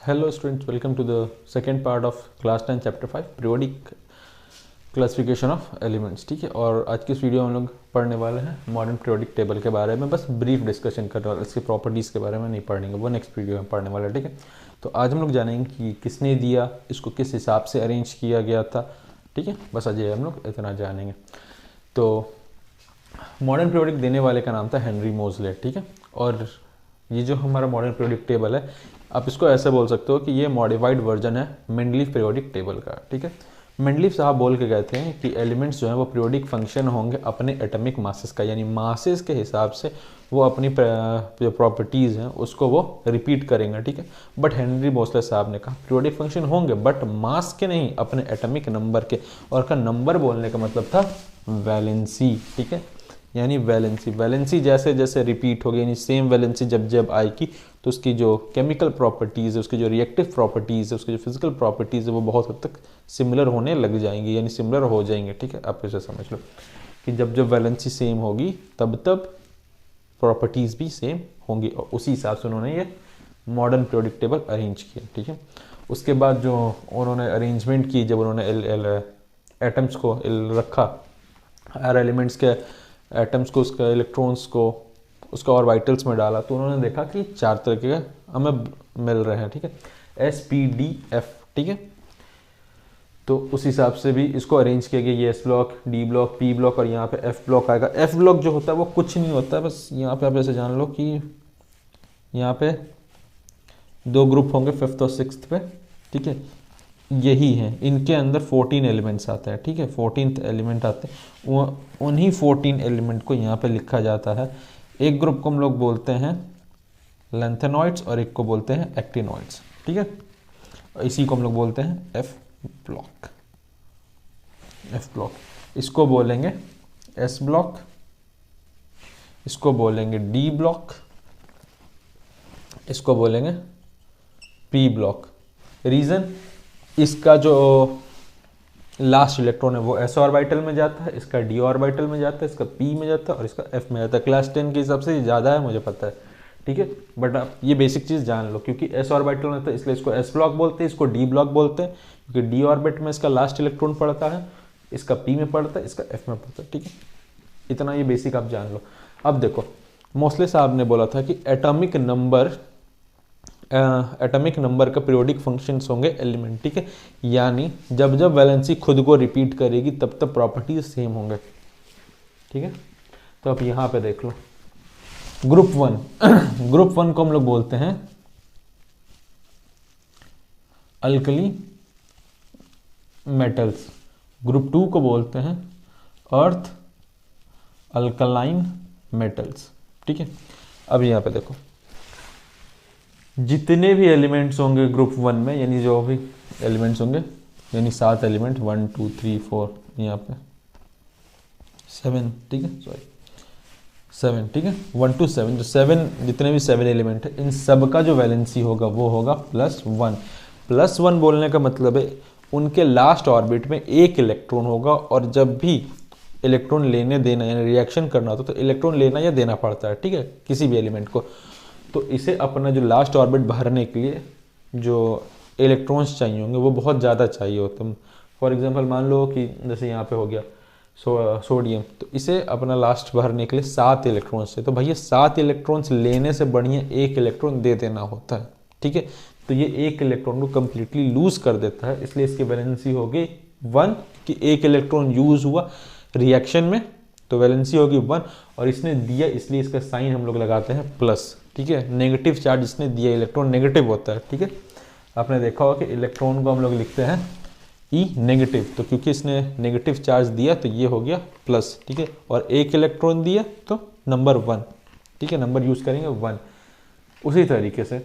Hello students, welcome to the second part of class 10 chapter 5 periodic classification of elements। ठीक है, और आज की इस वीडियो में हम लोग पढ़ने वाले हैं मॉडर्न पीरियोडिक टेबल के बारे में। बस ब्रीफ डिस्कशन कर रहे हैं, इसकी प्रॉपर्टीज़ के बारे में नहीं पढ़ेंगे, वो नेक्स्ट वीडियो में पढ़ने वाले हैं। ठीक है, तो आज हम लोग जानेंगे कि किसने दिया, इसको किस हिसाब से अरेंज किया गया था। ठीक है, बस आज हम लोग इतना जानेंगे। तो मॉडर्न पीरियोडिक देने वाले का नाम था हेनरी मोजले। ठीक है, और ये जो हमारा मॉडर्न पीरियोडिक टेबल है, आप इसको ऐसे बोल सकते हो कि ये मॉडिफाइड वर्जन है मेंडलीफ पीरियोडिक टेबल का। ठीक है, मेंडलीफ साहब बोल के गए थे कि एलिमेंट्स जो है वो पीरियोडिक फंक्शन होंगे अपने एटॉमिक मासेस का, यानी मासेस के हिसाब से वो अपनी जो प्रॉपर्टीज़ हैं उसको वो रिपीट करेंगे। ठीक है, बट हेनरी मोजले साहब ने कहा पीरियोडिक फंक्शन होंगे बट मास के नहीं, अपने एटॉमिक नंबर के। और का नंबर बोलने का मतलब था वैलेंसी। ठीक है, यानी वैलेंसी जैसे जैसे रिपीट होगी, यानी सेम वैलेंसी जब जब आएगी तो उसकी जो केमिकल प्रॉपर्टीज़ है, उसकी जो रिएक्टिव प्रॉपर्टीज़ है, उसकी जो फिजिकल प्रॉपर्टीज़ है वो बहुत हद तक सिमिलर होने लग जाएंगी, यानी सिमिलर हो जाएंगे। ठीक है, आप इसे समझ लो कि जब जब वैलेंसी सेम होगी तब तब प्रॉपर्टीज़ भी सेम होंगी, और उसी हिसाब से उन्होंने ये मॉडर्न पीरियोडिक टेबल अरेंज किया। ठीक है, उसके बाद जो उन्होंने अरेंजमेंट की, जब उन्होंने एटम्स को रखा, हर एलिमेंट्स के एटम्स को, उसके इलेक्ट्रॉन्स को, उसका और वाइटल्स में डाला, तो उन्होंने देखा कि 4 तरह के हमें मिल रहे हैं। ठीक है, S, P, D, F। ठीक है, तो उस हिसाब से भी इसको अरेंज किया गया, ये S block, D block, P block, और यहाँ पे F ब्लॉक आएगा। F ब्लॉक जो होता है वो कुछ नहीं होता है, बस यहाँ पे आप ऐसे जान लो कि यहाँ पे 2 ग्रुप होंगे, 5th और 6th पे। ठीक है, यही है, इनके अंदर 14 एलिमेंट्स आते हैं। ठीक है, 14th एलिमेंट आते हैं, उन्हीं 14 एलिमेंट को यहाँ पे लिखा जाता है। एक ग्रुप को हम लोग बोलते हैं लेंथेनॉइड्स और एक को बोलते हैं एक्टिनॉइड्स। ठीक है, इसी को हम लोग बोलते हैं एफ ब्लॉक। इसको बोलेंगे एस ब्लॉक, इसको बोलेंगे डी ब्लॉक, इसको बोलेंगे पी ब्लॉक। रीजन, इसका जो लास्ट इलेक्ट्रॉन है वो s ऑर्बिटल में जाता है, इसका d ऑर्बिटल में जाता है, इसका p में जाता है और इसका f में जाता है। क्लास 10 के हिसाब से ये ज़्यादा है, मुझे पता है। ठीक है, बट आप ये बेसिक चीज़ जान लो, क्योंकि s ऑर्बिटल में था इसलिए इसको s ब्लॉक बोलते हैं, इसको d ब्लॉक बोलते हैं, क्योंकि d ऑर्बिट में इसका लास्ट इलेक्ट्रॉन पड़ता है, इसका p में पड़ता है, इसका f में पड़ता है। ठीक है, इतना ये बेसिक आप जान लो। अब देखो, मोस्ले साहब ने बोला था कि एटॉमिक नंबर का पीरियोडिक फंक्शंस होंगे एलिमेंट। ठीक है, यानी जब जब वैलेंसी खुद को रिपीट करेगी तब तब प्रॉपर्टीज सेम होंगे। ठीक है, तो अब यहां पे देख लो ग्रुप 1 ग्रुप 1 को हम लोग बोलते हैं अल्कली मेटल्स, ग्रुप 2 को बोलते हैं अर्थ अल्कलाइन मेटल्स। ठीक है, अब यहां पे देखो जितने भी एलिमेंट्स होंगे ग्रुप 1 में, यानी जो भी एलिमेंट्स होंगे, यानी 7 एलिमेंट, 1 2 3 4, यहाँ पे 7। ठीक है, सॉरी 7। ठीक है, 1 to 7, जो 7 जितने भी 7 एलिमेंट है, इन सब का जो वैलेंसी होगा वो होगा +1। +1 बोलने का मतलब है उनके लास्ट ऑर्बिट में एक इलेक्ट्रॉन होगा, और जब भी इलेक्ट्रॉन लेने देना यानी रिएक्शन करना होता तो इलेक्ट्रॉन लेना या देना पड़ता है। ठीक है, किसी भी एलिमेंट को, तो इसे अपना जो लास्ट ऑर्बिट भरने के लिए जो इलेक्ट्रॉन्स चाहिए होंगे वो बहुत ज़्यादा चाहिए होते हैं। फॉर एग्जांपल मान लो कि जैसे यहाँ पे हो गया सोडियम, तो इसे अपना लास्ट भरने के लिए 7 इलेक्ट्रॉन्स चाहिए, तो भैया 7 इलेक्ट्रॉन्स लेने से बढ़िया एक इलेक्ट्रॉन दे देना होता है। ठीक है, तो ये एक इलेक्ट्रॉन को कम्प्लीटली लूज कर देता है, इसलिए इसकी वैलेंसी होगी 1, कि एक इलेक्ट्रॉन यूज हुआ रिएक्शन में तो वैलेंसी होगी 1, और इसने दिया इसलिए इसका साइन हम लोग लगाते हैं प्लस। ठीक है, नेगेटिव चार्ज इसने दिया, इलेक्ट्रॉन नेगेटिव होता है। ठीक है, आपने देखा होगा कि इलेक्ट्रॉन को हम लोग लिखते हैं ई नेगेटिव, तो क्योंकि इसने नेगेटिव चार्ज दिया तो ये हो गया प्लस। ठीक है, और एक इलेक्ट्रॉन दिया तो नंबर 1। ठीक है, नंबर यूज करेंगे 1। उसी तरीके से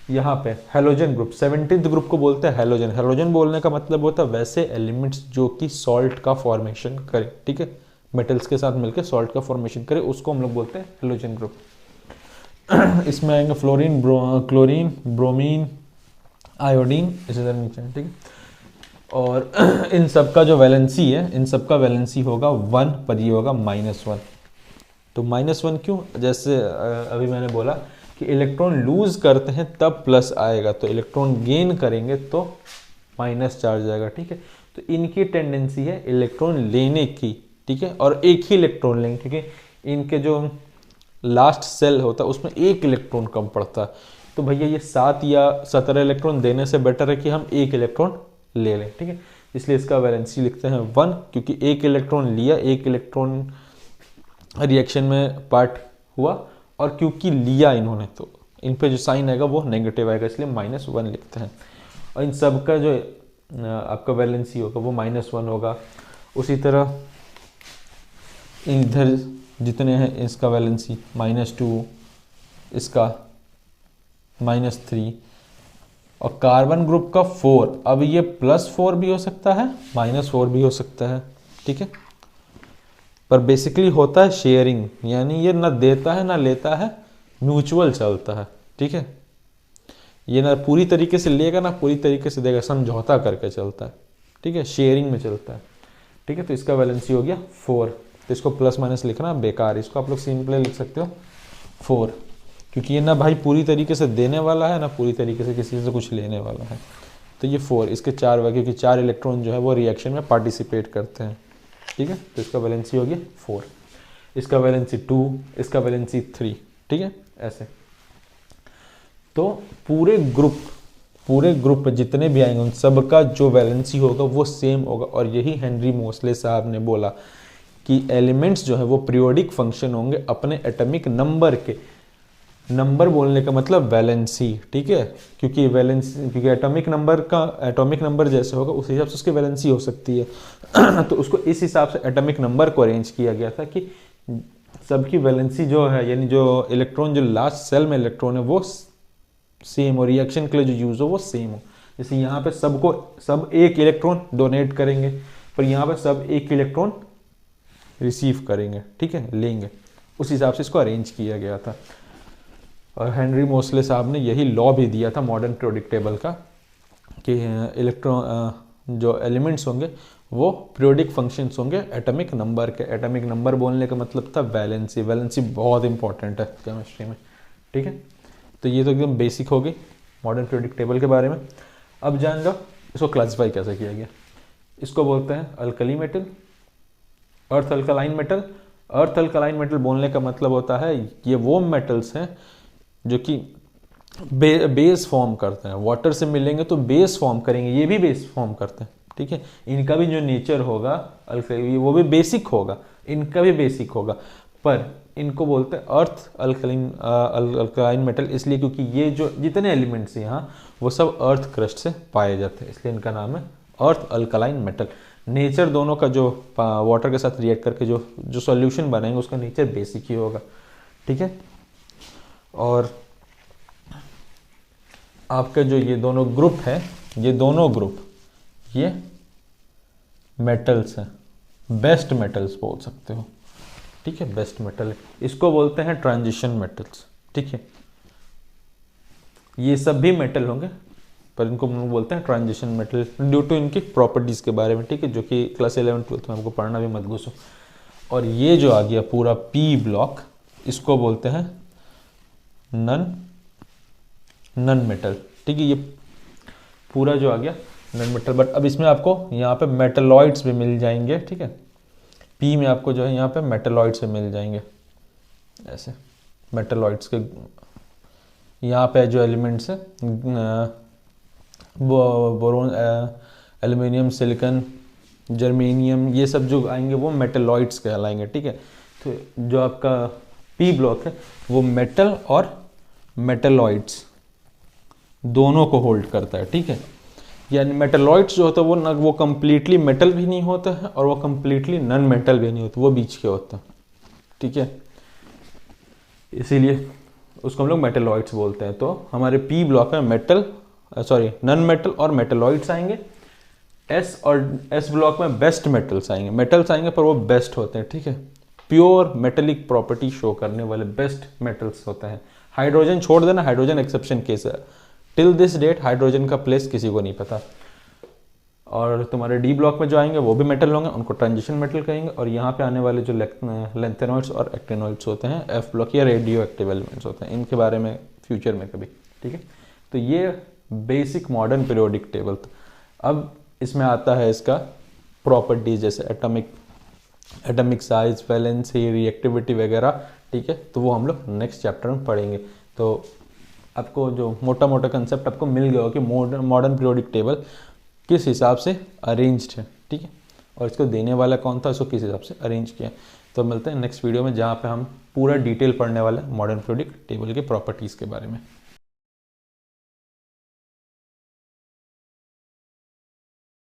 यहाँ पे हेलोजन ग्रुप, 17th ग्रुप को बोलते हैं हेलोजन। हेलोजन बोलने का मतलब होता है वैसे एलिमेंट्स जो कि सॉल्ट का फॉर्मेशन करे। ठीक है, मेटल्स के साथ मिलकर सॉल्ट का फॉर्मेशन करे, उसको हम लोग बोलते हैं हेलोजन ग्रुप। इसमें आएंगे फ्लोरीन, क्लोरीन, ब्रोमीन, आयोडीन, इसी तरह नीचे। ठीक है, और इन सब का जो वैलेंसी है, इन सब का वैलेंसी होगा 1, पर ये होगा -1। तो -1 क्यों? जैसे अभी मैंने बोला कि इलेक्ट्रॉन लूज करते हैं तब प्लस आएगा, तो इलेक्ट्रॉन गेन करेंगे तो माइनस चार्ज आएगा, ठीक है। तो इनकी टेंडेंसी है इलेक्ट्रॉन लेने की, ठीक है, और एक ही इलेक्ट्रॉन लेंगे क्योंकि इनके जो लास्ट सेल होता है उसमें एक इलेक्ट्रॉन कम पड़ता है। तो भैया ये 7 या 17 इलेक्ट्रॉन देने से बेटर है कि हम एक इलेक्ट्रॉन ले लें, ठीक है। इसलिए इसका वैलेंसी लिखते हैं 1, क्योंकि एक इलेक्ट्रॉन लिया, एक इलेक्ट्रॉन रिएक्शन में पार्ट हुआ, और क्योंकि लिया इन्होंने तो इन पे जो साइन आएगा वो नेगेटिव आएगा, इसलिए -1 लिखते हैं। और इन सब का जो आपका वैलेंसी होगा वो -1 होगा। उसी तरह इधर जितने हैं इसका वैलेंसी -2, इसका -3, और कार्बन ग्रुप का 4। अब ये +4 भी हो सकता है, -4 भी हो सकता है, ठीक है। पर बेसिकली होता है शेयरिंग, यानी ये ना देता है ना लेता है, म्यूचुअल चलता है, ठीक है। ये ना पूरी तरीके से लेगा ना पूरी तरीके से देगा, समझौता करके चलता है, ठीक है, शेयरिंग में चलता है, ठीक है। तो इसका वैलेंसी हो गया 4। तो इसको प्लस माइनस लिखना बेकार, इसको आप लोग सिंपली लिख सकते हो 4, क्योंकि ये ना भाई पूरी तरीके से देने वाला है ना पूरी तरीके से किसी से कुछ लेने वाला है। तो ये 4, इसके 4 वजह, क्योंकि 4 इलेक्ट्रॉन जो है वो रिएक्शन में पार्टिसिपेट करते हैं, ठीक है। तो इसका वैलेंसी हो गया 4, इसका वैलेंसी 2, इसका वैलेंसी 3, ठीक है, ऐसे। तो पूरे ग्रुप में जितने भी आएंगे उन सब का जो वैलेंसी होगा वो सेम होगा। और यही हेनरी मोसले साहब ने बोला कि एलिमेंट्स जो है वो पीरियोडिक फंक्शन होंगे अपने एटॉमिक नंबर के। नंबर बोलने का मतलब वैलेंसी, ठीक है, क्योंकि एटॉमिक नंबर जैसे होगा उस हिसाब से उसकी वैलेंसी हो सकती है। तो उसको इस हिसाब से एटॉमिक नंबर को अरेंज किया गया था कि सबकी वैलेंसी जो है, यानी जो इलेक्ट्रॉन जो लास्ट सेल में इलेक्ट्रॉन है वो सेम हो, रिएक्शन के लिए जो यूज हो वो सेम हो। जैसे यहाँ पे सब एक इलेक्ट्रॉन डोनेट करेंगे, पर यहाँ पे सब एक इलेक्ट्रॉन रिसीव करेंगे, ठीक है, लेंगे। उस हिसाब से इसको अरेंज किया गया था। और हेनरी मोसले साहब ने यही लॉ भी दिया था मॉडर्न पीरियोडिक टेबल का कि इलेक्ट्रॉन जो एलिमेंट्स होंगे वो पीरियोडिक फंक्शंस होंगे एटॉमिक नंबर के। एटॉमिक नंबर बोलने का मतलब था वैलेंसी। वैलेंसी बहुत इंपॉर्टेंट है केमिस्ट्री में, ठीक है। तो ये तो एकदम बेसिक हो गई मॉडर्न पीरियोडिक टेबल के बारे में। अब जान लो इसको क्लासिफाई कैसे किया गया। इसको बोलते हैं अल्कली मेटल, अर्थ अल्कलाइन मेटल। अर्थ अल्कलाइन मेटल बोलने का मतलब होता है ये वो मेटल्स हैं जो कि बेस फॉर्म करते हैं। वाटर से मिलेंगे तो बेस फॉर्म करेंगे, ये भी बेस फॉर्म करते हैं, ठीक है। इनका भी जो नेचर होगा वो भी बेसिक होगा, इनका भी बेसिक होगा, पर इनको बोलते हैं अर्थ अल्कलाइन मेटल इसलिए क्योंकि ये जो जितने एलिमेंट्स हैं यहाँ वो सब अर्थ क्रस्ट से पाए जाते हैं, इसलिए इनका नाम है अर्थ अल्कलाइन मेटल। नेचर दोनों का जो वाटर के साथ रिएक्ट करके जो सॉल्यूशन बनाएंगे उसका नेचर बेसिक ही होगा, ठीक है। और आपका जो ये दोनों ग्रुप है, ये दोनों ग्रुप ये मेटल्स हैं, बेस्ट मेटल्स बोल सकते हो, ठीक है, बेस्ट मेटल है। इसको बोलते हैं ट्रांजिशन मेटल्स, ठीक है। ये सब भी मेटल होंगे पर इनको हम बोलते हैं ट्रांजिशन मेटल ड्यू टू इनकी प्रॉपर्टीज के बारे में, ठीक है, जो कि क्लास 11-12 में हमको पढ़ना भी मत घुसो। और ये जो आ गया पूरा पी ब्लॉक, इसको बोलते हैं नन मेटल, ठीक है। ये पूरा जो आ गया नन मेटल। बट अब इसमें आपको यहाँ पे मेटलॉइड्स भी मिल जाएंगे, ठीक है। पी में आपको जो है यहाँ पे मेटलॉइड्स भी मिल जाएंगे, ऐसे मेटलॉइड्स के यहाँ पे जो एलिमेंट्स है बोरोन, एल्युमिनियम, सिलिकॉन, जर्मेनियम, ये सब जो आएंगे वो मेटलॉइड्स कहलाएंगे, ठीक है। तो जो आपका पी ब्लॉक है वो मेटल और मेटलॉइड्स दोनों को होल्ड करता है, ठीक है। यानी मेटलॉइड्स जो होता है वो ना वो कंप्लीटली मेटल भी नहीं होता है और वो कंप्लीटली नॉन मेटल भी नहीं होता, वो बीच के होता है, ठीक है। इसीलिए उसको हम लोग मेटलॉइड्स बोलते हैं। तो हमारे पी ब्लॉक में नॉन मेटल और मेटलॉइड्स आएंगे। एस ब्लॉक में बेस्ट मेटल्स आएंगे पर वो बेस्ट होते हैं, ठीक है, प्योर मेटेलिक प्रॉपर्टी शो करने वाले बेस्ट मेटल्स होते हैं। हाइड्रोजन छोड़ देना, हाइड्रोजन एक्सेप्शन केस है। टिल दिस डेट हाइड्रोजन का प्लेस किसी को नहीं पता। और तुम्हारे डी ब्लॉक में जो आएंगे वो भी मेटल होंगे, उनको ट्रांजिशन मेटल कहेंगे। और यहाँ पे आने वाले जो लेंथेनॉइड्स और एक्टिनॉइड्स होते हैं एफ ब्लॉक या रेडियो एक्टिव एलिमेंट्स होते हैं, इनके बारे में फ्यूचर में कभी, ठीक है। तो ये बेसिक मॉडर्न पीरियोडिक टेबल था। अब इसमें आता है इसका प्रॉपर्टीज, जैसे एटॉमिक साइज, वैलेंसी, रिएक्टिविटी वगैरह, ठीक है। तो वो हम लोग नेक्स्ट चैप्टर में पढ़ेंगे। तो आपको जो मोटा मोटा कंसेप्ट आपको मिल गया हो कि मॉडर्न पीरियोडिक टेबल किस हिसाब से अरेंज्ड है, ठीक है, और इसको देने वाला कौन था, इसको किस हिसाब से अरेंज किया। तो मिलते हैं नेक्स्ट वीडियो में, जहाँ पे हम पूरा डिटेल पढ़ने वाले हैं मॉडर्न पीरियोडिक टेबल के प्रॉपर्टीज़ के बारे में।